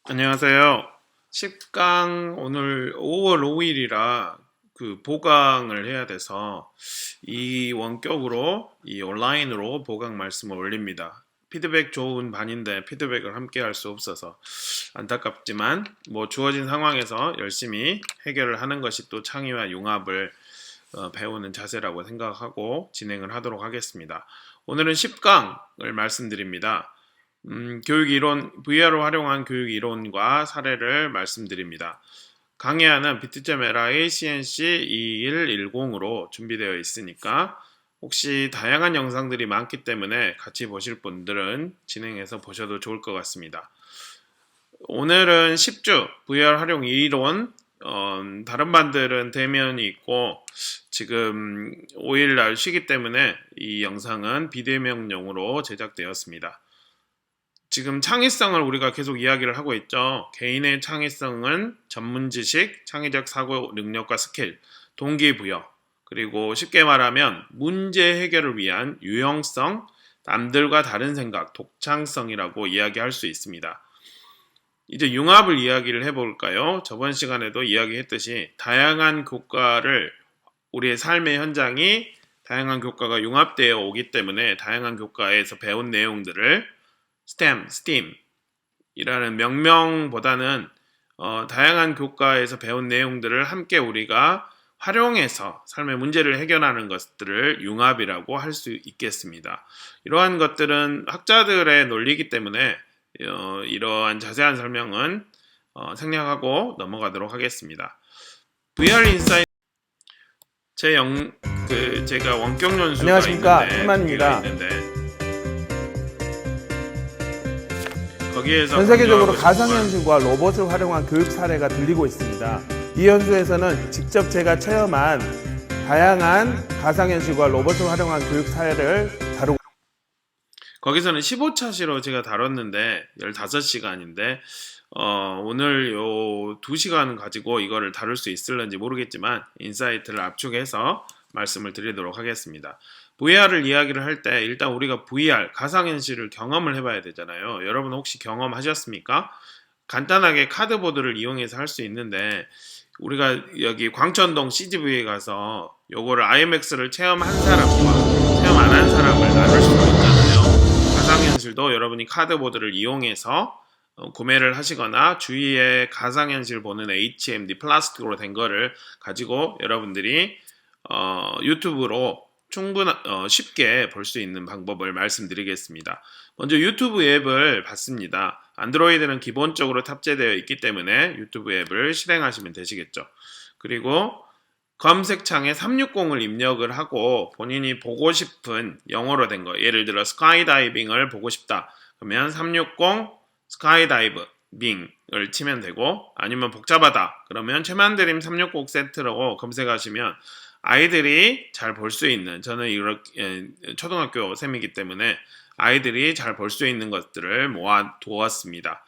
안녕하세요. 10강 오늘 5월 5일이라 그 보강을 해야 돼서 이 원격으로 이 온라인으로 보강 말씀을 올립니다. 피드백 좋은 반인데 피드백을 함께 할 수 없어서 안타깝지만 뭐 주어진 상황에서 열심히 해결을 하는 것이 또 창의와 융합을 배우는 자세라고 생각하고 진행을 하도록 하겠습니다. 오늘은 10강을 말씀드립니다. 교육 이론, VR을 활용한 교육 이론과 사례를 말씀드립니다. 강의안은 bit.ly CNC 2110으로 준비되어 있으니까 혹시 다양한 영상들이 많기 때문에 같이 보실 분들은 진행해서 보셔도 좋을 것 같습니다. 오늘은 10주 VR 활용 이론, 다른 반들은 대면이 있고 지금 5일날 쉬기 때문에 이 영상은 비대면용으로 제작되었습니다. 지금 창의성을 우리가 계속 이야기를 하고 있죠. 개인의 창의성은 전문 지식, 창의적 사고 능력과 스킬, 동기부여, 그리고 쉽게 말하면 문제 해결을 위한 유형성, 남들과 다른 생각, 독창성이라고 이야기할 수 있습니다. 이제 융합을 이야기를 해볼까요? 저번 시간에도 이야기했듯이 다양한 교과를 우리의 삶의 현장이 다양한 교과가 융합되어 오기 때문에 다양한 교과에서 배운 내용들을 STEAM이라는 명명보다는 다양한 교과에서 배운 내용들을 함께 우리가 활용해서 삶의 문제를 해결하는 것들을 융합이라고 할 수 있겠습니다. 이러한 것들은 학자들의 논리이기 때문에 이러한 자세한 설명은 생략하고 넘어가도록 하겠습니다. VR 인사이트 제가 원격 연수가 안녕하십니까, 있는데 꿀만입니다. 거기에서 전 세계적으로 강조하고 싶은 가상현실과 로봇을 활용한 교육 사례가 들리고 있습니다. 이 연수에서는 직접 제가 체험한 다양한 가상현실과 로봇을 활용한 교육 사례를 다루고 거기서는 15차시로 제가 다뤘는데 15시간인데 오늘 요 2시간 가지고 이거를 다룰 수 있을런지 모르겠지만 인사이트를 압축해서 말씀을 드리도록 하겠습니다. VR을 이야기를 할 때 일단 우리가 VR, 가상현실을 경험을 해봐야 되잖아요. 여러분 혹시 경험하셨습니까? 간단하게 카드보드를 이용해서 할 수 있는데 우리가 여기 광천동 CGV에 가서 요거를 IMAX를 체험한 사람과 체험 안 한 사람을 나눌 수가 있잖아요. 가상현실도 여러분이 카드보드를 이용해서 구매를 하시거나 주위에 가상현실 보는 HMD 플라스틱으로 된 거를 가지고 여러분들이 유튜브로 쉽게 볼 수 있는 방법을 말씀드리겠습니다. 먼저 유튜브 앱을 받습니다. 안드로이드는 기본적으로 탑재되어 있기 때문에 유튜브 앱을 실행하시면 되시겠죠. 그리고 검색창에 360을 입력을 하고 본인이 보고 싶은 영어로 된 거, 예를 들어 스카이다이빙을 보고 싶다 그러면 360 스카이다이빙을 치면 되고, 아니면 복잡하다 그러면 최만드림 360 세트라고 검색하시면 아이들이 잘 볼 수 있는, 저는 이렇게 초등학교 쌤이기 때문에 아이들이 잘 볼 수 있는 것들을 모아 두었습니다.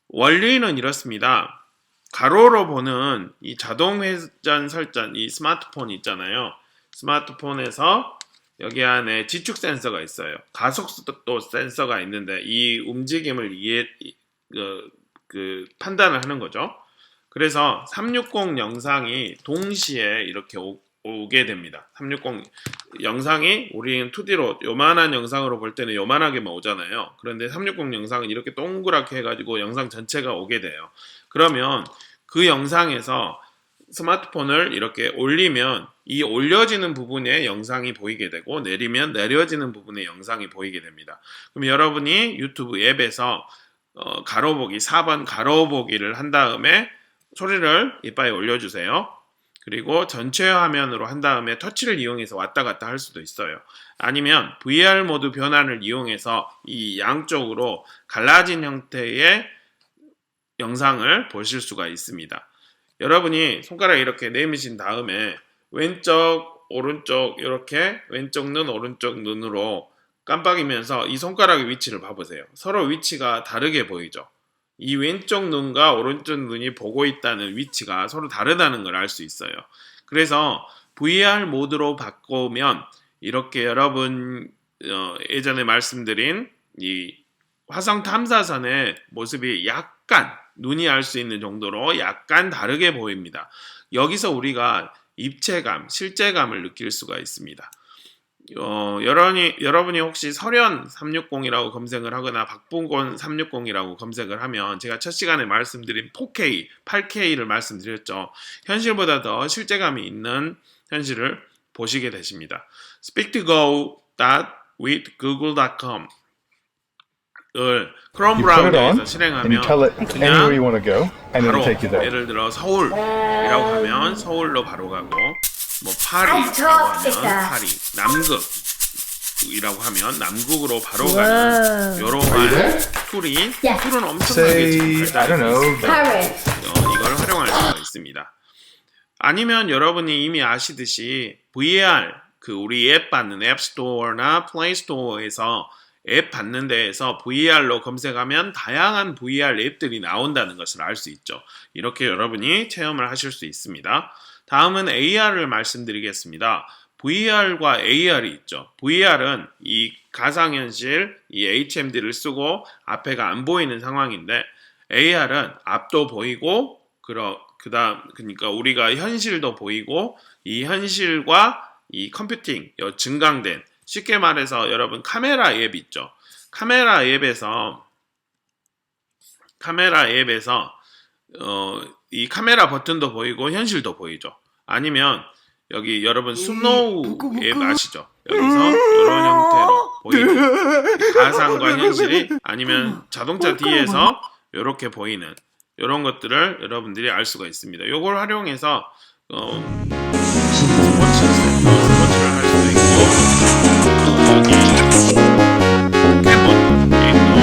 원리는 이렇습니다. 가로로 보는 이 자동 회전 설정, 이 스마트폰 있잖아요. 스마트폰에서 여기 안에 지축 센서가 있어요. 가속도 센서가 있는데 이 움직임을 판단을 하는 거죠. 그래서 360 영상이 동시에 이렇게 오게 됩니다. 360 영상이 우리는 2D로 요만한 영상으로 볼 때는 요만하게만 오잖아요. 그런데 360 영상은 이렇게 동그랗게 해가지고 영상 전체가 오게 돼요. 그러면 그 영상에서 스마트폰을 이렇게 올리면 이 올려지는 부분에 영상이 보이게 되고 내리면 내려지는 부분에 영상이 보이게 됩니다. 그럼 여러분이 유튜브 앱에서 가로보기 4번 가로보기를 한 다음에 소리를 이빨에 올려주세요. 그리고 전체 화면으로 한 다음에 터치를 이용해서 왔다 갔다 할 수도 있어요. 아니면 VR 모드 변환을 이용해서 이 양쪽으로 갈라진 형태의 영상을 보실 수가 있습니다. 여러분이 손가락 이렇게 내미신 다음에 왼쪽, 오른쪽 이렇게 왼쪽 눈, 오른쪽 눈으로 깜빡이면서 이 손가락의 위치를 봐보세요. 서로 위치가 다르게 보이죠. 이 왼쪽 눈과 오른쪽 눈이 보고 있다는 위치가 서로 다르다는 걸 알 수 있어요. 그래서 VR 모드로 바꾸면 이렇게 여러분 예전에 말씀드린 이 화성 탐사선의 모습이 약간 눈이 알 수 있는 정도로 약간 다르게 보입니다. 여기서 우리가 입체감, 실제감을 느낄 수가 있습니다. 여러분이 혹시 설현 360이라고 검색을 하거나 박봉곤 360이라고 검색을 하면 제가 첫 시간에 말씀드린 4K, 8K를 말씀드렸죠. 현실보다 더 실제감이 있는 현실을 보시게 되십니다. speak2go.withgoogle.com 을 크롬 브라우저에서 실행하면 그냥 바로 예를 들어 서울이라고 하면 서울로 바로 가고 뭐 파리라고 하면 파리, 남극이라고 하면 남극으로 바로 가는 이러한 툴은 엄청나게 지금 발달해서 이걸 활용할 수가 있습니다. 아니면 여러분이 이미 아시듯이 VR 우리 앱 받는 앱스토어나 플레이스토어에서 앱 받는 데에서 VR로 검색하면 다양한 VR 앱들이 나온다는 것을 알 수 있죠. 이렇게 여러분이 체험을 하실 수 있습니다. 다음은 AR을 말씀드리겠습니다. VR과 AR이 있죠. VR은 이 가상현실, 이 HMD를 쓰고 앞에가 안 보이는 상황인데 AR은 앞도 보이고 그러니까 우리가 현실도 보이고 이 현실과 이 컴퓨팅, 증강된 쉽게 말해서 여러분 카메라 앱 있죠. 카메라 앱에서 이 카메라 버튼도 보이고 현실도 보이죠. 아니면 여기 여러분 스노우 앱 아시죠? 여기서 이런 형태로 보이는 가상과 현실이 아니면 자동차 뒤에서 이렇게 보이는 이런 것들을 여러분들이 알 수가 있습니다. 이걸 활용해서 스포츠를 할 수도 있고 여기 포켓몬 게임도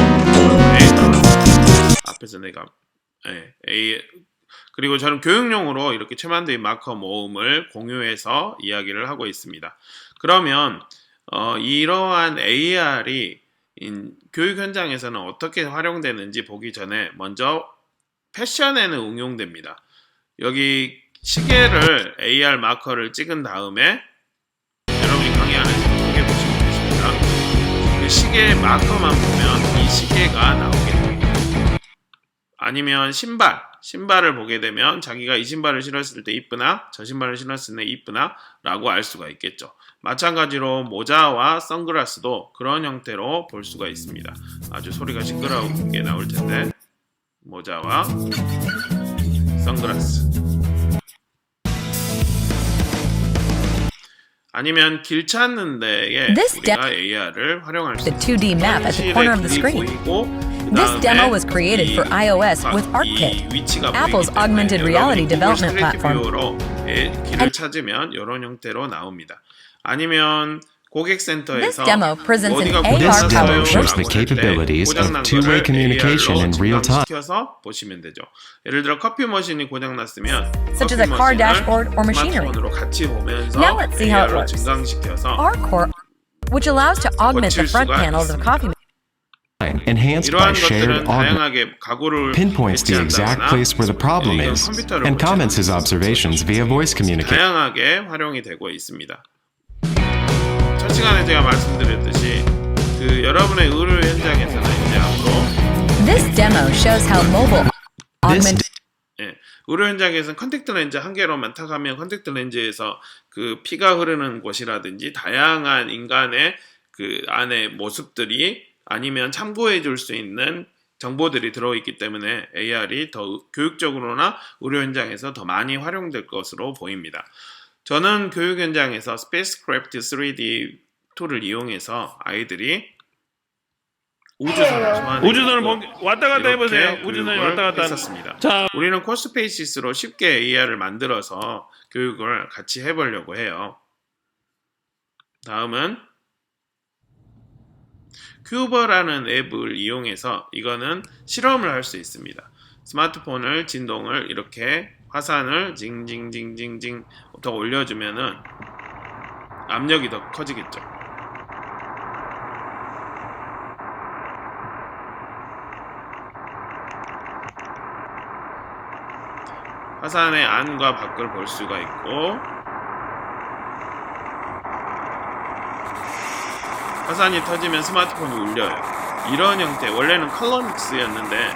앞에서 내가 그리고 저는 교육용으로 이렇게 최만두의 마커 모음을 공유해서 이야기를 하고 있습니다. 그러면 이러한 AR이 교육 현장에서는 어떻게 활용되는지 보기 전에 먼저 패션에는 응용됩니다. 여기 시계를 AR 마커를 찍은 다음에 여러분이 강의 안에서 크게 보시면 되십니다. 그 시계 마커만 보면 이 시계가 나오게 됩니다. 아니면 신발을 보게 되면 자기가 이 신발을 신었을 때 이쁘나 저 신발을 신었을 때 이쁘나 라고 알 수가 있겠죠. 마찬가지로 모자와 선글라스도 그런 형태로 볼 수가 있습니다. 아주 소리가 시끄럽게 나올 텐데 모자와 선글라스 아니면 길 찾는 데에 우리가 AR을 활용할 수 있습니다. The 2D map at the corner of the screen. This demo was created for iOS with ArcKit, Apple's augmented reality development platform. 길을 찾으면 이런 형태로 나옵니다. 아니면 고객센터에서 This demo presents an 어디가 AR 고장났어요 shows the capabilities of two-way communication in real time. 시켜서 보시면 되죠. 예를 들어 커피 머신이 고장났으면 Such as a car dashboard or machinery. 스마트폰으로 같이 보면서 Now let's see how it AR로 works. 증강시켜서 ARCore, which allows to augment the front panel of the coffee Enhanced 이러한 by shared 것들은 augment, 다양하게 가구를 pinpoints the exact place where the problem is, and comments his observations via voice communication. 다양하게 활용이 되고 있습니다. 첫 시간에 제가 말씀드렸듯이 여러분의 의료 현장에서는 이제 앞으로 This demo shows how mobile augmented 의료 현장에서는 컨택트 렌즈 한 개로만 탁하면 컨택트 렌즈에서 피가 흐르는 곳이라든지 다양한 인간의 안에 모습들이 아니면 참고해 줄 수 있는 정보들이 들어있기 때문에 AR이 더 교육적으로나 의료 현장에서 더 많이 활용될 것으로 보입니다. 저는 교육 현장에서 스페이스크래프트 3D 툴을 이용해서 아이들이 우주선을 왔다 갔다 해보세요. 우주선이 왔다 갔다 했었습니다. 우리는 코스페이시스로 쉽게 AR을 만들어서 교육을 같이 해보려고 해요. 다음은 큐버라는 앱을 이용해서 이거는 실험을 할 수 있습니다. 스마트폰을 진동을 이렇게 화산을 징징징징징 더 올려주면은 압력이 더 커지겠죠. 화산의 안과 밖을 볼 수가 있고 화산이 터지면 스마트폰이 울려요. 이런 형태, 원래는 컬러믹스였는데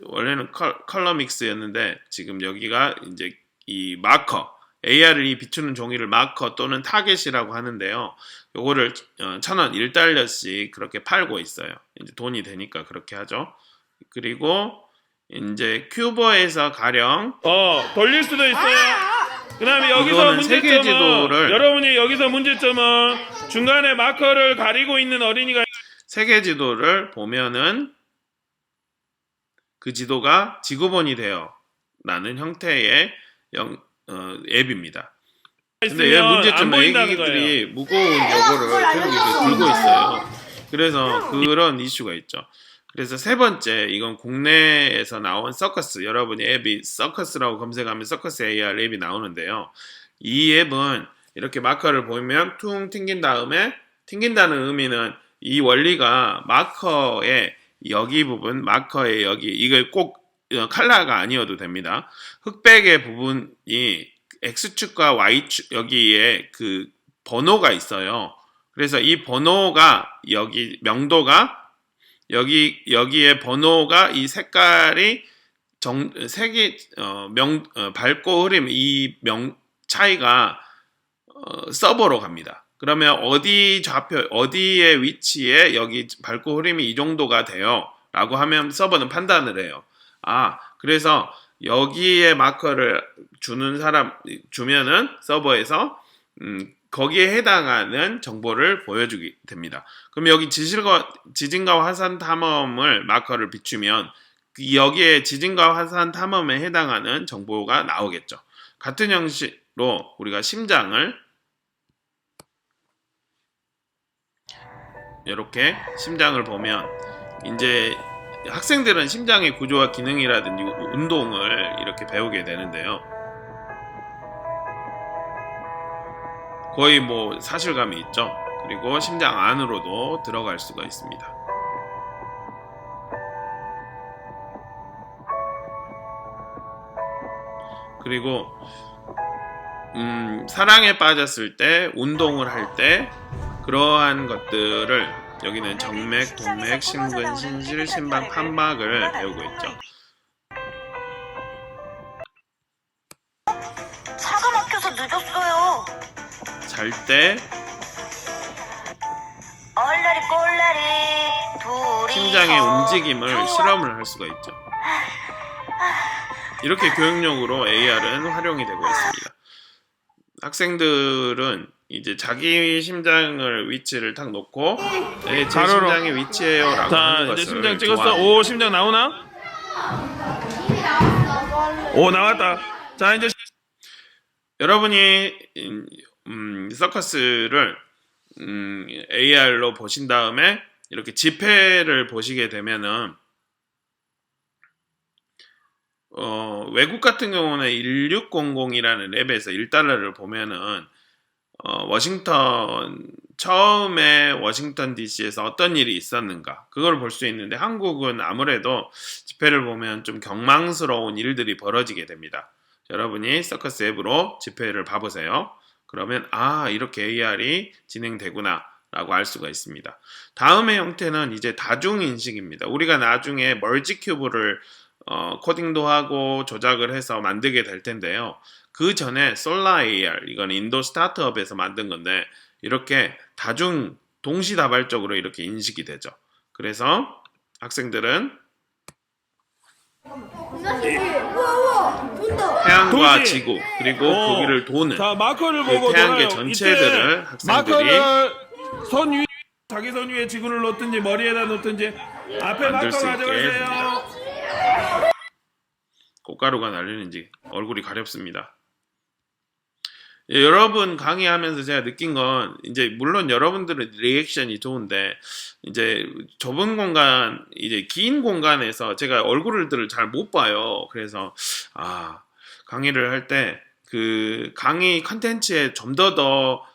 원래는 컬러믹스였는데 지금 여기가 이제 이 마커, AR이 비추는 종이를 마커 또는 타겟이라고 하는데요. 요거를 1,000원 1달러씩 그렇게 팔고 있어요. 이제 돈이 되니까 그렇게 하죠. 그리고 이제 큐버에서 가령 돌릴 수도 있어요. 그다음에 여기서 이거는 문제점은 세계지도를 여러분이 여기서 문제점은 중간에 마커를 가리고 있는 어린이가 세계 지도를 보면은 그 지도가 지구본이 되어 나는 형태의 앱입니다. 근데 얘 안 문제점은 보인다는 애기들이 무거운 요거를 계속 이렇게 들고 있어요. 그래서 그런 이슈가 있죠. 그래서 세 번째, 이건 국내에서 나온 서커스, 여러분이 앱이 서커스라고 검색하면 서커스 AR 앱이 나오는데요. 이 앱은 이렇게 마커를 보면 퉁 튕긴 다음에, 튕긴다는 의미는 이 원리가 마커의 여기 부분, 마커의 여기, 이걸 꼭 컬러가 아니어도 됩니다. 흑백의 부분이 X축과 Y축, 여기에 그 번호가 있어요. 그래서 이 번호가 여기 명도가 여기에 번호가 이 색깔이 색이 밝고 흐림 이 차이가 서버로 갑니다. 그러면 어디 좌표 어디의 위치에 여기 밝고 흐림이 이 정도가 돼요 라고 하면 서버는 판단을 해요. 그래서 여기에 마커를 주면은 서버에서 거기에 해당하는 정보를 보여주게 됩니다. 그럼 여기 지진과 화산 탐험을 마커를 비추면 여기에 지진과 화산 탐험에 해당하는 정보가 나오겠죠. 같은 형식으로 우리가 심장을 이렇게 심장을 보면 이제 학생들은 심장의 구조와 기능이라든지 운동을 이렇게 배우게 되는데요. 거의 뭐 사실감이 있죠. 그리고 심장 안으로도 들어갈 수가 있습니다. 그리고 사랑에 빠졌을 때, 운동을 할 때 그러한 것들을 여기는 정맥, 동맥, 심근, 심실, 심박, 판박을 배우고 있죠. 차가 막혀서 늦었어요. 잘 때 얼라리 꼴라리 둘이 심장의 움직임을 실험을 할 수가 있죠. 이렇게 교육용으로 AR은 활용이 되고 있습니다. 학생들은 이제 자기 심장을 위치를 딱 놓고 제 심장의 위치예요 라고 하는 것을 이제 심장 찍었어. 좋아합니다. 오, 심장 나오나? 오, 나왔다. 자, 이제 여러분이 서커스를 AR로 보신 다음에 이렇게 집회를 보시게 되면은 외국 같은 경우는 1600이라는 앱에서 1달러를 보면은 처음에 워싱턴 DC에서 어떤 일이 있었는가 그걸 볼 수 있는데 한국은 아무래도 집회를 보면 좀 경망스러운 일들이 벌어지게 됩니다. 여러분이 서커스 앱으로 집회를 봐보세요. 그러면 이렇게 AR이 진행되구나 라고 알 수가 있습니다. 다음의 형태는 이제 다중인식입니다. 우리가 나중에 멀지 큐브를 코딩도 하고 조작을 해서 만들게 될 텐데요. 그 전에 솔라 AR, 이건 인도 스타트업에서 만든 건데 이렇게 동시다발적으로 이렇게 인식이 되죠. 그래서 학생들은 태양과 도시. 지구 그리고 거기를 도는 자, 마커를 그 보고 태양계 놀아요. 전체들을 이때 학생들이 마커를 손 위에 자기 손 위에 지구를 놓든지 머리에다 놓든지 앞에 만들 마커 수 있게 가져가세요. 꽃가루가 날리는지 얼굴이 가렵습니다. 여러분 강의하면서 제가 느낀 건 이제 물론 여러분들은 리액션이 좋은데 이제 좁은 공간 이제 긴 공간에서 제가 얼굴들을 잘 못 봐요. 그래서 강의를 할 때 그 강의 컨텐츠에 좀 더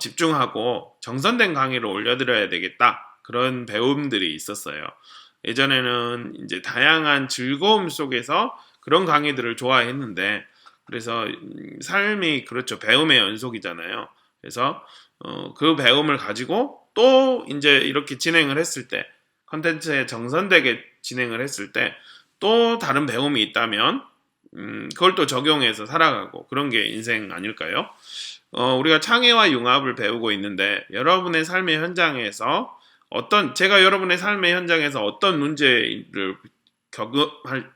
집중하고 정선된 강의를 올려드려야 되겠다 그런 배움들이 있었어요. 예전에는 이제 다양한 즐거움 속에서 그런 강의들을 좋아했는데 그래서 삶이 그렇죠. 배움의 연속이잖아요. 그래서 그 배움을 가지고 또 이제 이렇게 진행을 했을 때 컨텐츠에 정선되게 진행을 했을 때 또 다른 배움이 있다면 그걸 또 적용해서 살아가고 그런 게 인생 아닐까요? 우리가 창의와 융합을 배우고 있는데 여러분의 삶의 현장에서 제가 여러분의 삶의 현장에서 어떤 문제를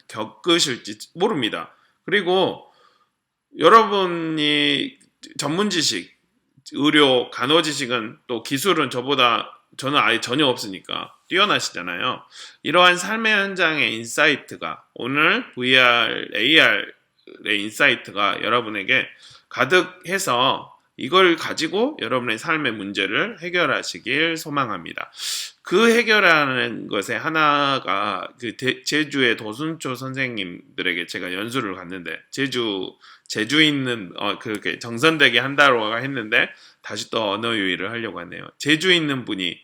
겪으실지 모릅니다. 그리고 여러분이 전문 지식, 의료, 간호 지식은 또 기술은 저는 아예 전혀 없으니까 뛰어나시잖아요. 이러한 삶의 현장의 인사이트가 오늘 VR, AR의 인사이트가 여러분에게 가득해서 이걸 가지고 여러분의 삶의 문제를 해결하시길 소망합니다. 그 해결하는 것의 하나가 제주의 도순초 선생님들에게 제가 연수를 갔는데 제주 있는 그렇게 정선되게 한다고 했는데 다시 또 언어 유희를 하려고 하네요. 제주 있는 분이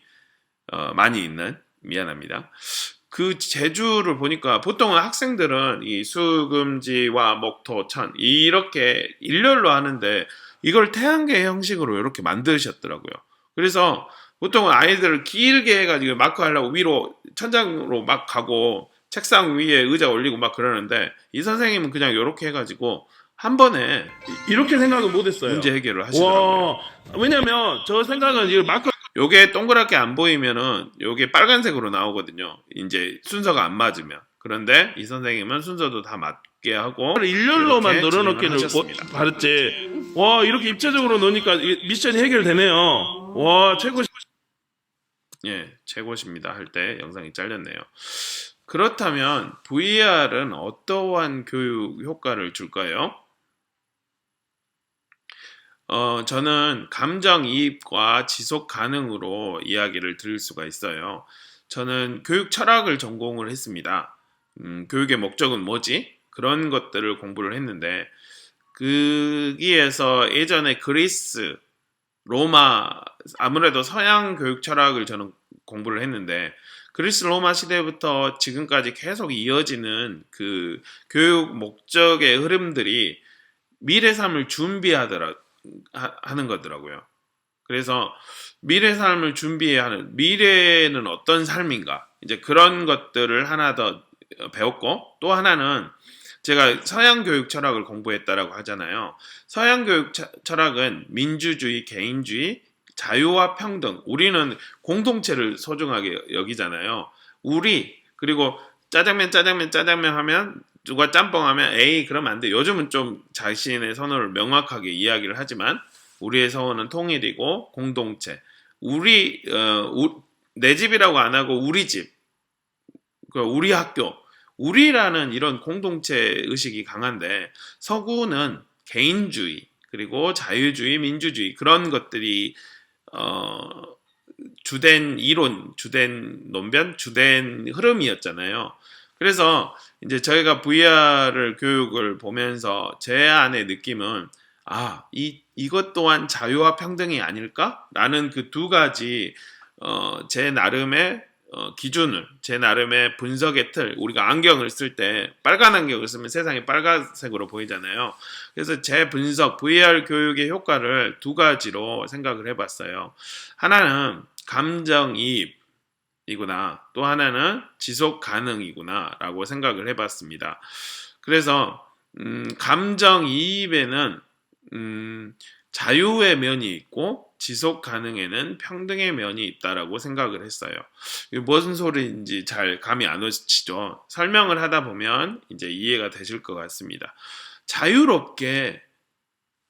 많이 있는 미안합니다. 그 제주를 보니까 보통은 학생들은 이 수금지와 목토, 천 이렇게 일렬로 하는데 이걸 태양계 형식으로 이렇게 만드셨더라고요. 그래서 보통은 아이들을 길게 해가지고 마크 하려고 위로 천장으로 막 가고 책상 위에 의자 올리고 막 그러는데 이 선생님은 그냥 이렇게 해가지고 한 번에 이렇게 생각을 못했어요. 문제 해결을 하시더라고요. 왜냐면 저 생각은 이 마크 요게 동그랗게 안 보이면은 요게 빨간색으로 나오거든요. 이제 순서가 안 맞으면. 그런데 이 선생님은 순서도 다 맞게 하고 일렬로만 이렇게 늘어놓기를 진행을 하셨습니다. 바랬지. 와, 이렇게 입체적으로 넣으니까 미션이 해결되네요. 와, 최고. 예, 최고십니다 할 때 영상이 잘렸네요. 그렇다면 VR은 어떠한 교육 효과를 줄까요? 저는 감정이입과 지속 가능으로 이야기를 드릴 수가 있어요. 저는 교육 철학을 전공을 했습니다. 교육의 목적은 뭐지? 그런 것들을 공부를 했는데 거기에서 예전에 그리스, 로마, 아무래도 서양 교육 철학을 저는 공부를 했는데 그리스 로마 시대부터 지금까지 계속 이어지는 그 교육 목적의 흐름들이 미래 삶을 준비하는 거더라고요. 그래서 미래 삶을 준비하는 미래는 어떤 삶인가 이제 그런 것들을 하나 더 배웠고 또 하나는 제가 서양 교육 철학을 공부했다라고 하잖아요. 서양 교육 철학은 민주주의, 개인주의, 자유와 평등. 우리는 공동체를 소중하게 여기잖아요. 그리고 짜장면 하면 누가 짬뽕 하면 에이 그러면 안 돼. 요즘은 좀 자신의 선호를 명확하게 이야기를 하지만 우리의 선호는 통일이고 공동체. 내 집이라고 안 하고 우리 집. 우리 학교. 우리라는 이런 공동체 의식이 강한데 서구는 개인주의 그리고 자유주의, 민주주의 그런 것들이 주된 이론, 주된 논변, 주된 흐름이었잖아요. 그래서 이제 저희가 VR을 교육을 보면서 제 안의 느낌은 이것 또한 자유와 평등이 아닐까라는 그 두 가지 제 나름의 기준을 제 나름의 분석의 틀 우리가 안경을 쓸 때 빨간 안경을 쓰면 세상이 빨간색으로 보이잖아요. 그래서 제 분석 VR 교육의 효과를 두 가지로 생각을 해봤어요. 하나는 감정이입이구나 또 하나는 지속 가능이구나 라고 생각을 해봤습니다. 그래서 감정이입에는 자유의 면이 있고 지속 가능에는 평등의 면이 있다라고 생각을 했어요. 이게 무슨 소리인지 잘 감이 안 오시죠? 설명을 하다 보면 이제 이해가 되실 것 같습니다. 자유롭게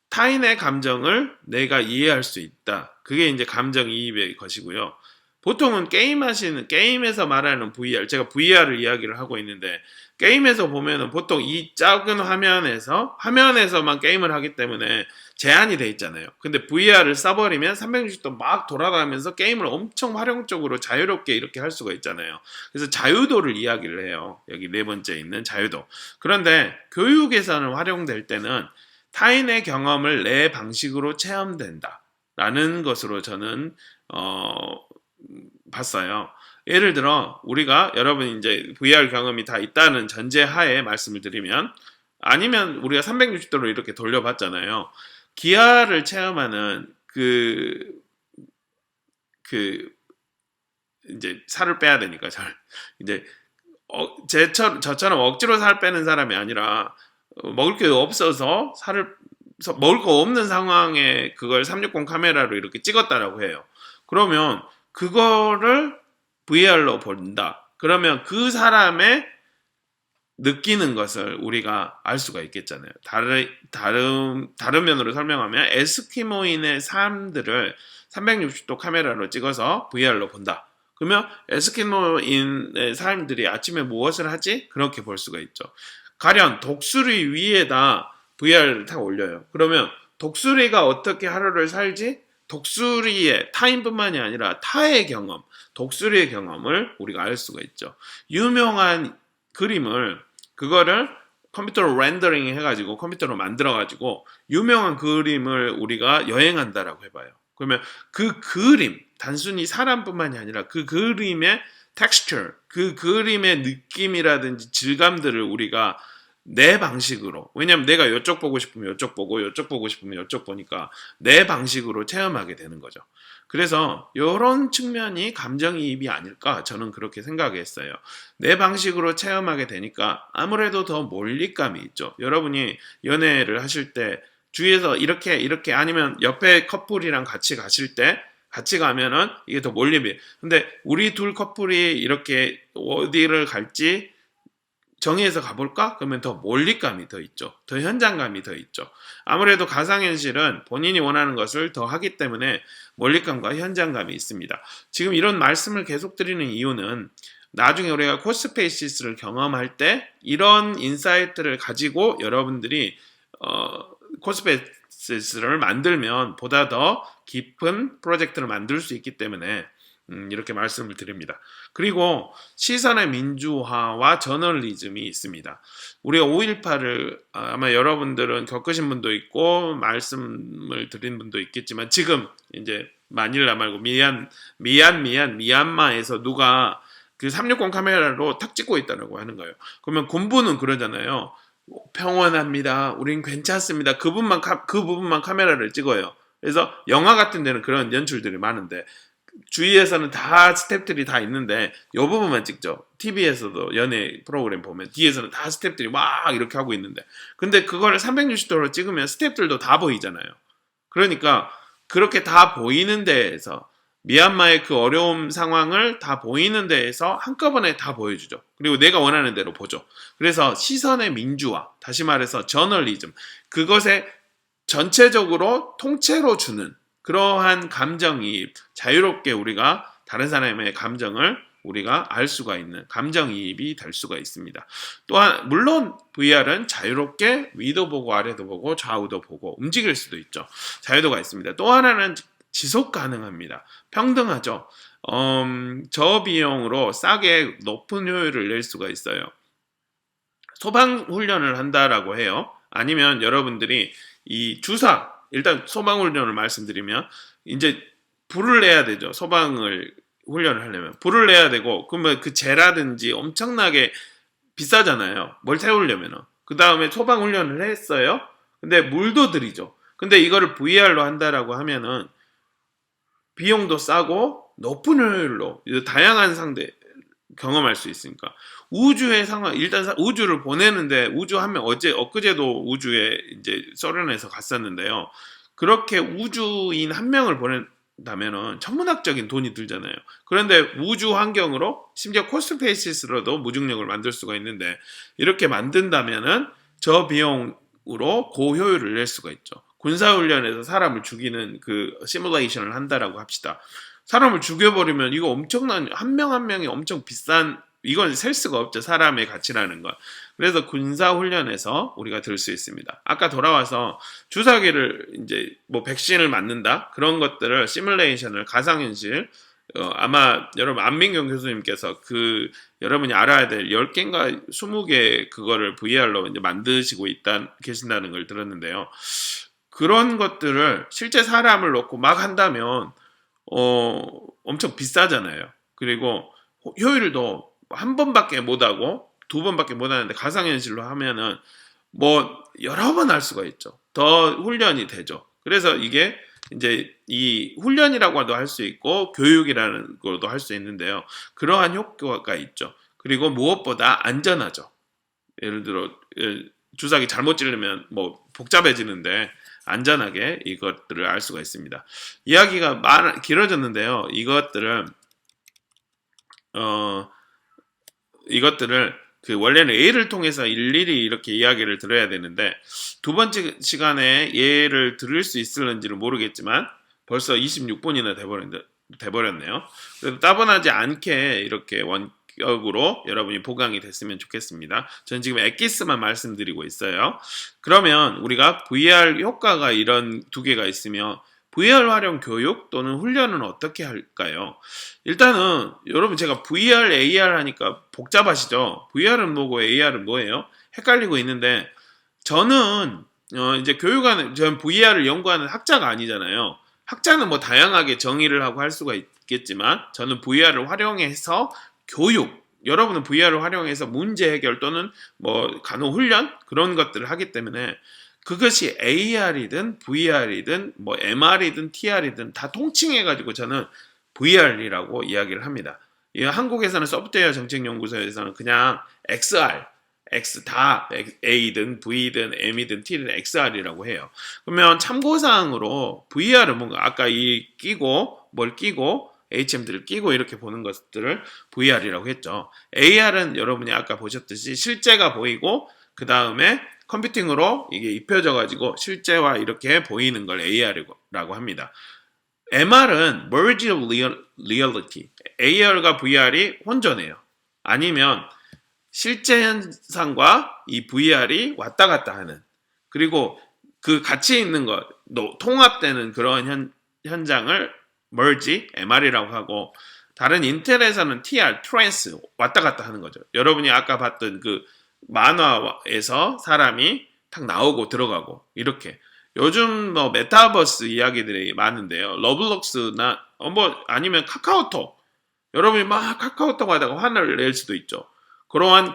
타인의 감정을 내가 이해할 수 있다. 그게 이제 감정이입의 것이고요. 보통은 게임에서 말하는 VR, 제가 VR을 이야기를 하고 있는데 게임에서 보면은 보통 이 작은 화면에서만 게임을 하기 때문에 제한이 돼 있잖아요. 근데 VR을 써버리면 360도 막 돌아가면서 게임을 엄청 활용적으로 자유롭게 이렇게 할 수가 있잖아요. 그래서 자유도를 이야기를 해요. 여기 네 번째 있는 자유도. 그런데 교육에서는 활용될 때는 타인의 경험을 내 방식으로 체험된다. 라는 것으로 저는 봤어요. 예를 들어 여러분 이제 VR 경험이 다 있다는 전제하에 말씀을 드리면 아니면 우리가 360도로 이렇게 돌려봤잖아요. 기아를 체험하는 그 그 이제 살을 빼야 되니까 이제 저처럼 억지로 살 빼는 사람이 아니라 먹을 게 없어서 먹을 거 없는 상황에 그걸 360 카메라로 이렇게 찍었다라고 해요. 그러면 그거를 VR로 본다. 그러면 그 사람의 느끼는 것을 우리가 알 수가 있겠잖아요. 다른 면으로 설명하면 에스키모인의 삶들을 360도 카메라로 찍어서 VR로 본다. 그러면 에스키모인의 삶들이 아침에 무엇을 하지? 그렇게 볼 수가 있죠. 가령 독수리 위에다 VR을 딱 올려요. 그러면 독수리가 어떻게 하루를 살지? 독수리의 타인뿐만이 아니라 타의 경험, 독수리의 경험을 우리가 알 수가 있죠. 유명한 그림을 그거를 컴퓨터로 렌더링 해가지고 컴퓨터로 만들어가지고 유명한 그림을 우리가 여행한다라고 해봐요. 그러면 그 그림, 단순히 사람뿐만이 아니라 그 그림의 texture, 그 그림의 느낌이라든지 질감들을 우리가 내 방식으로, 왜냐면 내가 이쪽 보고 싶으면 이쪽 보고 이쪽 보고 싶으면 이쪽 보니까 내 방식으로 체험하게 되는 거죠. 그래서 이런 측면이 감정이입이 아닐까 저는 그렇게 생각했어요. 내 방식으로 체험하게 되니까 아무래도 더 몰입감이 있죠. 여러분이 연애를 하실 때 주위에서 이렇게 아니면 옆에 커플이랑 같이 가실 때 같이 가면은 이게 더 몰입이. 근데 우리 둘 커플이 이렇게 어디를 갈지 정의해서 가볼까? 그러면 더 몰입감이 더 있죠. 더 현장감이 더 있죠. 아무래도 가상현실은 본인이 원하는 것을 더 하기 때문에 몰입감과 현장감이 있습니다. 지금 이런 말씀을 계속 드리는 이유는 나중에 우리가 코스페이시스를 경험할 때 이런 인사이트를 가지고 여러분들이 코스페이시스를 만들면 보다 더 깊은 프로젝트를 만들 수 있기 때문에 이렇게 말씀을 드립니다. 그리고 시선의 민주화와 저널리즘이 있습니다. 우리가 5.18을 아마 여러분들은 겪으신 분도 있고 말씀을 드린 분도 있겠지만 지금 이제 마닐라 말고 미얀마에서 누가 그 360 카메라로 탁 찍고 있다고 하는 거예요. 그러면 군부는 그러잖아요. 평온합니다. 우린 괜찮습니다. 그 부분만 카메라를 찍어요. 그래서 영화 같은 데는 그런 연출들이 많은데 주위에서는 다 스태프들이 다 있는데 이 부분만 찍죠. TV에서도 연예 프로그램 보면 뒤에서는 다 스태프들이 막 이렇게 하고 있는데 근데 그거를 360도로 찍으면 스태프들도 다 보이잖아요. 그러니까 그렇게 다 보이는 데에서 미얀마의 그 어려움 상황을 다 보이는 데에서 한꺼번에 다 보여주죠. 그리고 내가 원하는 대로 보죠. 그래서 시선의 민주화, 다시 말해서 저널리즘, 그것에 전체적으로 통째로 주는 그러한 감정이입, 자유롭게 우리가 다른 사람의 감정을 우리가 알 수가 있는 감정이입이 될 수가 있습니다. 또한 물론 VR은 자유롭게 위도 보고 아래도 보고 좌우도 보고 움직일 수도 있죠. 자유도가 있습니다. 또 하나는 지속 가능합니다. 평등하죠. 저비용으로 싸게 높은 효율을 낼 수가 있어요. 소방 훈련을 한다라고 해요. 아니면 여러분들이 이 주사, 일단 소방 훈련을 말씀드리면 이제 불을 내야 되죠. 소방을 훈련을 하려면 불을 내야 되고 그러면 그 재라든지 엄청나게 비싸잖아요. 뭘 태우려면은. 그 다음에 소방 훈련을 했어요. 근데 물도 들이죠. 근데 이거를 VR로 한다라고 하면은 비용도 싸고 높은 효율로 다양한 상대 경험할 수 있으니까 우주의 상황 일단 우주를 보내는데 우주 한 명 엊그제도 우주에 이제 소련에서 갔었는데요. 그렇게 우주인 한 명을 보낸다면은 천문학적인 돈이 들잖아요. 그런데 우주 환경으로 심지어 코스페이시스로도 무중력을 만들 수가 있는데 이렇게 만든다면은 저 비용으로 고효율을 낼 수가 있죠. 군사훈련에서 사람을 죽이는 그 시뮬레이션을 한다라고 합시다. 사람을 죽여버리면 이거 엄청난 한 명 한 명이 엄청 비싼 이건 셀 수가 없죠. 사람의 가치라는 건. 그래서 군사훈련에서 우리가 들 수 있습니다. 아까 돌아와서 주사기를 이제 뭐 백신을 맞는다 그런 것들을 시뮬레이션을 가상현실 아마 여러분 안민경 교수님께서 그 여러분이 알아야 될 10개인가 20개 그거를 VR로 이제 만드시고 계신다는 걸 들었는데요. 그런 것들을 실제 사람을 놓고 막 한다면 엄청 비싸잖아요. 그리고 효율도 한 번밖에 못하고 두 번밖에 못하는데 가상현실로 하면은 뭐 여러 번 할 수가 있죠. 더 훈련이 되죠. 그래서 이게 이제 이 훈련이라고도 할 수 있고 교육이라는 것도 할 수 있는데요. 그러한 효과가 있죠. 그리고 무엇보다 안전하죠. 예를 들어 주사기 잘못 찌르면 뭐 복잡해지는데 안전하게 이것들을 알 수가 있습니다. 이야기가 길어졌는데요. 이것들을 원래는 A를 통해서 일일이 이렇게 이야기를 들어야 되는데 두 번째 시간에 얘를 들을 수 있을는지는 모르겠지만 벌써 26분이나 돼버렸네요. 그래서 따분하지 않게 이렇게 원격으로 여러분이 보강이 됐으면 좋겠습니다. 전 지금 엑기스만 말씀드리고 있어요. 그러면 우리가 VR 효과가 이런 두 개가 있으며 VR 활용 교육 또는 훈련은 어떻게 할까요? 일단은 여러분 제가 VR, AR 하니까 복잡하시죠? VR은 뭐고 AR은 뭐예요? 헷갈리고 있는데 저는 이제 저는 VR을 연구하는 학자가 아니잖아요. 학자는 뭐 다양하게 정의를 하고 할 수가 있겠지만 저는 VR을 활용해서 여러분은 VR을 활용해서 문제 해결 또는 뭐 간호 훈련 그런 것들을 하기 때문에 그것이 AR이든 VR이든 뭐 MR이든 TR이든 다 통칭해가지고 저는 VR이라고 이야기를 합니다. 한국에서는 소프트웨어 정책연구소에서는 그냥 XR, X 다 A든 V든 M이든 T든 XR이라고 해요. 그러면 참고사항으로 VR은 뭔가 아까 뭘 끼고 HM들을 끼고 이렇게 보는 것들을 VR이라고 했죠. AR은 여러분이 아까 보셨듯이 실제가 보이고 그 다음에 컴퓨팅으로 이게 입혀져 가지고 실제와 이렇게 보이는 걸 AR이라고 합니다. MR은 Merge of Reality. AR과 VR이 혼전해요. 아니면 실제 현상과 이 VR이 왔다 갔다 하는 그리고 그 같이 있는 것 통합되는 그런 현장을 Merge, MR이라고 하고 다른 인텔에서는 TR, Trans 왔다 갔다 하는 거죠. 여러분이 아까 봤던 그 만화에서 사람이 탁 나오고 들어가고 이렇게 요즘 뭐 메타버스 이야기들이 많은데요. 러블록스나 뭐 아니면 카카오톡 여러분이 막 카카오톡 하다가 화를 낼 수도 있죠. 그러한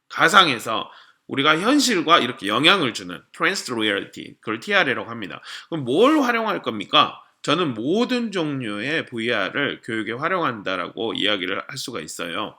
가상에서 우리가 현실과 이렇게 영향을 주는 Trans Reality 그걸 TR이라고 합니다. 그럼 뭘 활용할 겁니까? 저는 모든 종류의 VR을 교육에 활용한다라고 이야기를 할 수가 있어요.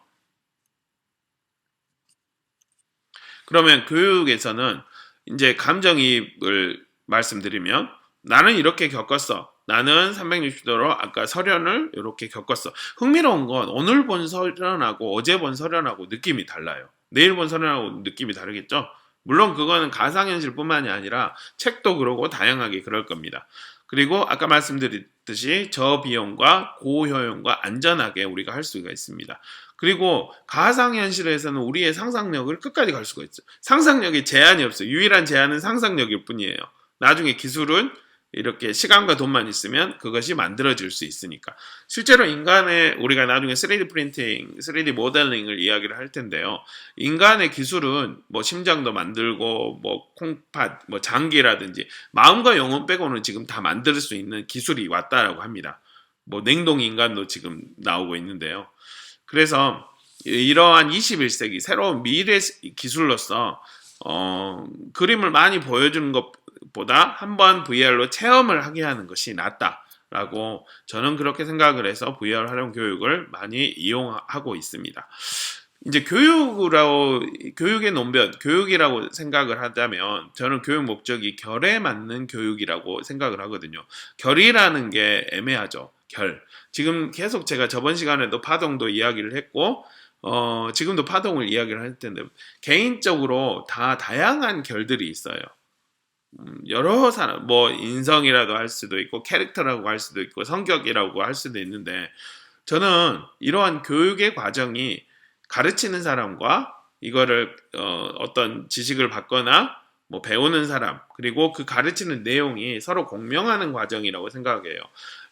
그러면 교육에서는 이제 감정이입을 말씀드리면 나는 이렇게 겪었어. 나는 360도로 아까 설현을 이렇게 겪었어. 흥미로운 건 오늘 본 설현하고 어제 본 설현하고 느낌이 달라요. 내일 본 설현하고 느낌이 다르겠죠? 물론 그거는 가상현실뿐만이 아니라 책도 그러고 다양하게 그럴 겁니다. 그리고 아까 말씀드렸듯이 저비용과 고효용과 안전하게 우리가 할 수가 있습니다. 그리고 가상현실에서는 우리의 상상력을 끝까지 갈 수가 있죠. 상상력에 제한이 없어요. 유일한 제한은 상상력일 뿐이에요. 나중에 기술은 이렇게 시간과 돈만 있으면 그것이 만들어질 수 있으니까. 실제로 우리가 나중에 3D 프린팅, 3D 모델링을 이야기를 할 텐데요. 인간의 기술은 뭐 심장도 만들고 뭐 콩팥, 뭐 장기라든지 마음과 영혼 빼고는 지금 다 만들 수 있는 기술이 왔다라고 합니다. 뭐 냉동 인간도 지금 나오고 있는데요. 그래서 이러한 21세기 새로운 미래 기술로서 그림을 많이 보여주는 것보다 한번 VR로 체험을 하게 하는 것이 낫다라고 저는 그렇게 생각을 해서 VR 활용 교육을 많이 이용하고 있습니다. 이제 교육의 논변, 교육이라고 생각을 하자면 저는 교육 목적이 결에 맞는 교육이라고 생각을 하거든요. 결이라는 게 애매하죠. 지금 계속 제가 저번 시간에도 파동도 이야기를 했고 지금도 파동을 이야기를 할 텐데 개인적으로 다 다양한 결들이 있어요. 여러 사람 뭐 인성이라고 할 수도 있고 캐릭터라고 할 수도 있고 성격이라고 할 수도 있는데 저는 이러한 교육의 과정이 가르치는 사람과 이거를 어떤 지식을 받거나 뭐 배우는 사람 그리고 그 가르치는 내용이 서로 공명하는 과정이라고 생각해요.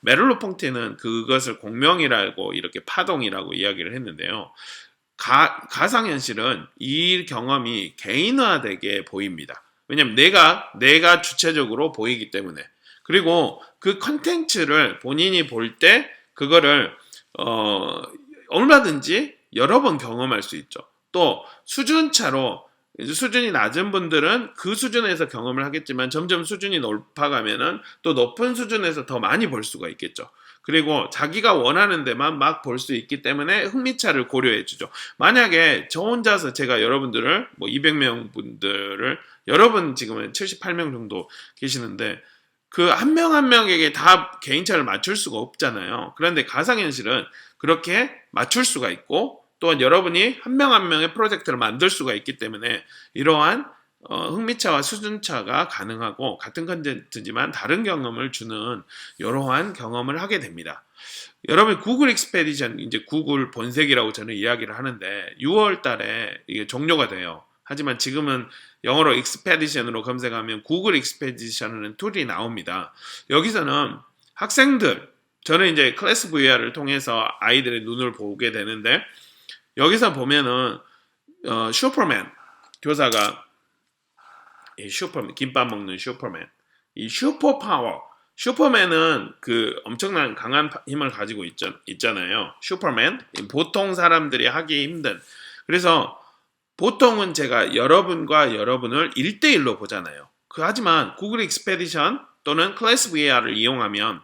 메를로 퐁테는 그것을 공명이라고 이렇게 파동이라고 이야기를 했는데요. 가상현실은 이 경험이 개인화되게 보입니다. 왜냐면 내가 주체적으로 보이기 때문에. 그리고 그 컨텐츠를 본인이 볼 때 그거를 얼마든지 여러 번 경험할 수 있죠. 또 수준차로 이제 수준이 낮은 분들은 그 수준에서 경험을 하겠지만 점점 수준이 높아가면은 또 높은 수준에서 더 많이 벌 수가 있겠죠. 그리고 자기가 원하는 데만 막 벌 수 있기 때문에 흥미차를 고려해 주죠. 만약에 저 혼자서 제가 여러분들을 뭐 200명 분들을 여러분 지금은 78명 정도 계시는데 그 한 명 한 명에게 다 개인차를 맞출 수가 없잖아요. 그런데 가상현실은 그렇게 맞출 수가 있고 또한 여러분이 한 명 한 명의 프로젝트를 만들 수가 있기 때문에 이러한 흥미차와 수준차가 가능하고 같은 컨텐츠지만 다른 경험을 주는 이러한 경험을 하게 됩니다. 여러분 구글 익스페디션 이제 구글 본색이라고 저는 이야기를 하는데 6월 달에 이게 종료가 돼요. 하지만 지금은 영어로 익스페디션으로 검색하면 구글 익스페디션이라는 툴이 나옵니다. 여기서는 학생들 저는 이제 클래스 VR을 통해서 아이들의 눈을 보게 되는데 여기서 보면은 슈퍼맨 교사가 이 슈퍼맨 김밥 먹는 슈퍼맨 이 슈퍼파워 슈퍼맨은 그 엄청난 강한 힘을 가지고 있잖아요. 슈퍼맨 보통 사람들이 하기 힘든 그래서 보통은 제가 여러분과 여러분을 1대1로 보잖아요. 하지만 구글 익스페디션 또는 클래스 VR을 이용하면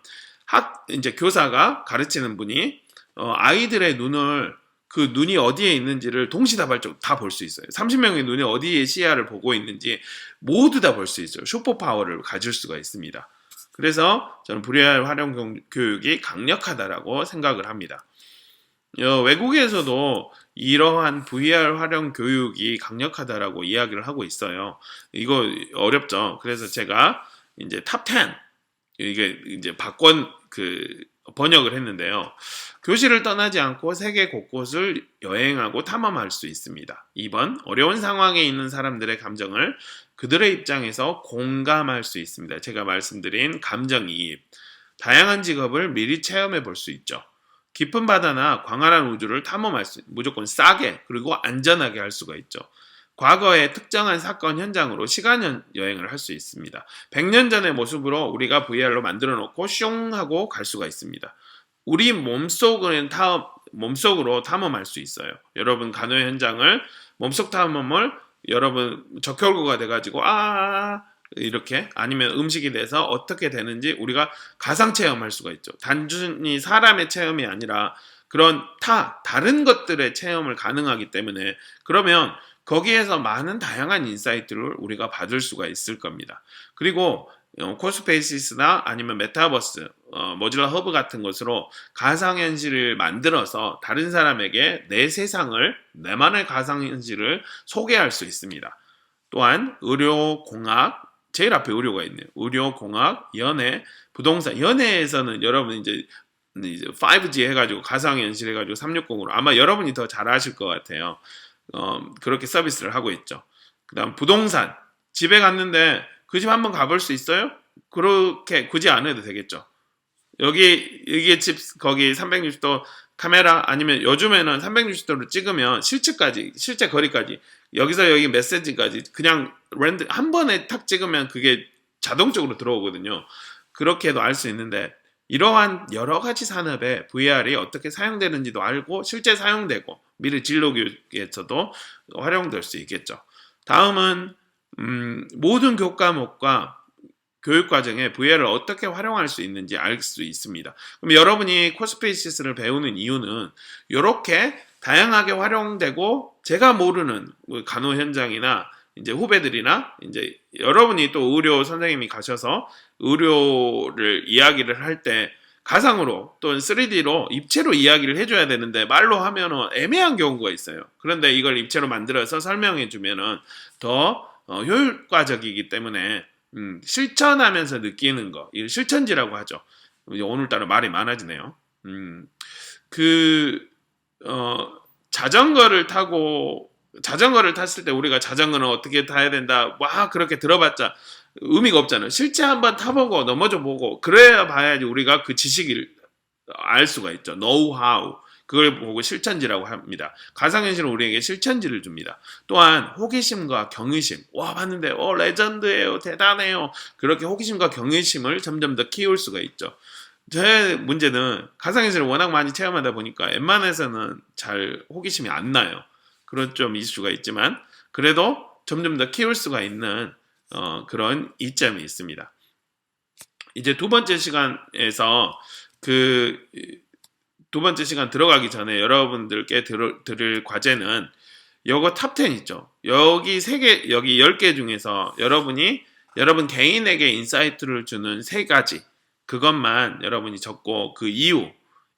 이제 교사가 가르치는 분이 아이들의 눈을 그 눈이 어디에 있는지를 동시다발적으로 다 볼 수 있어요. 30명의 눈이 어디에 시야를 보고 있는지 모두 다 볼 수 있어요. 슈퍼파워를 가질 수가 있습니다. 그래서 저는 VR 활용 교육이 강력하다라고 생각을 합니다. 외국에서도 이러한 VR 활용 교육이 강력하다라고 이야기를 하고 있어요. 이거 어렵죠. 그래서 제가 이제 탑 10 이게 이제 번역을 했는데요. 교실을 떠나지 않고 세계 곳곳을 여행하고 탐험할 수 있습니다. 2번, 어려운 상황에 있는 사람들의 감정을 그들의 입장에서 공감할 수 있습니다. 제가 말씀드린 감정이입. 다양한 직업을 미리 체험해 볼 수 있죠. 깊은 바다나 광활한 우주를 탐험할 수 무조건 싸게 그리고 안전하게 할 수가 있죠. 과거의 특정한 사건 현장으로 시간 여행을 할 수 있습니다. 100년 전의 모습으로 우리가 VR로 만들어 놓고 슝 하고 갈 수가 있습니다. 우리 몸속으로 탐험할 수 있어요. 여러분 간호 현장을 몸속 탐험을 여러분 적혈구가 돼가지고 이렇게 아니면 음식이 돼서 어떻게 되는지 우리가 가상 체험할 수가 있죠. 단순히 사람의 체험이 아니라 그런 다른 것들의 체험을 가능하기 때문에 그러면 거기에서 많은 다양한 인사이트를 우리가 받을 수가 있을 겁니다. 그리고 코스페이시스나 아니면 메타버스, 모듈러 허브 같은 것으로 가상현실을 만들어서 다른 사람에게 내 세상을, 내만의 가상현실을 소개할 수 있습니다. 또한 의료, 공학, 제일 앞에 의료가 있네요. 의료, 공학, 연애, 부동산. 연애에서는 여러분 이제 5G 해가지고 가상현실 해가지고 360으로 아마 여러분이 더 잘 아실 것 같아요. 그렇게 서비스를 하고 있죠. 그 다음 부동산. 집에 갔는데 그 집 한번 가볼 수 있어요? 그렇게 굳이 안 해도 되겠죠. 여기 집 거기 360도 카메라 아니면 요즘에는 360도로 찍으면 실제 거리까지 여기서 여기 메시지까지 그냥 한 번에 탁 찍으면 그게 자동적으로 들어오거든요. 그렇게도 알 수 있는데 이러한 여러 가지 산업에 VR이 어떻게 사용되는지도 알고 실제 사용되고 미래 진로 교육에서도 활용될 수 있겠죠. 다음은 모든 교과목과 교육과정에 VR을 어떻게 활용할 수 있는지 알 수 있습니다. 그럼 여러분이 코스페이시스를 배우는 이유는 이렇게 다양하게 활용되고 제가 모르는 간호 현장이나 이제 후배들이나 이제 여러분이 또 의료 선생님이 가셔서 의료를 이야기를 할 때 가상으로 또는 3D로 입체로 이야기를 해줘야 되는데 말로 하면은 애매한 경우가 있어요. 그런데 이걸 입체로 만들어서 설명해 주면은 더 효율과적이기 때문에 실천하면서 느끼는 거, 이걸 실천지라고 하죠. 오늘따라 말이 많아지네요. 자전거를 탔을 때 우리가 자전거는 어떻게 타야 된다, 와 그렇게 들어봤자 의미가 없잖아요. 실제 한번 타보고 넘어져 보고 그래야 봐야지 우리가 그 지식을 알 수가 있죠. 노하우. 그걸 보고 실천지라고 합니다. 가상현실은 우리에게 실천지를 줍니다. 또한 호기심과 경의심. 와 봤는데 레전드예요. 대단해요. 그렇게 호기심과 경의심을 점점 더 키울 수가 있죠. 제 문제는 가상현실을 워낙 많이 체험하다 보니까 웬만해서는 잘 호기심이 안 나요. 그런 좀 이슈가 있지만 그래도 점점 더 키울 수가 있는 그런 이점이 있습니다. 이제 두 번째 시간에서 두 번째 시간 들어가기 전에 여러분들께 드릴 과제는 요거 탑10 있죠. 여기 10개 중에서 여러분 개인에게 인사이트를 주는 3가지, 그것만 여러분이 적고, 그 이후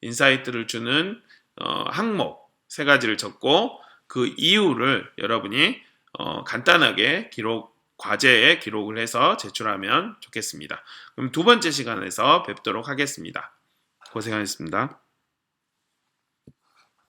인사이트를 주는 항목 3가지를 적고, 그 이유를 여러분이 간단하게 과제에 기록을 해서 제출하면 좋겠습니다. 그럼 두 번째 시간에서 뵙도록 하겠습니다. 고생하셨습니다.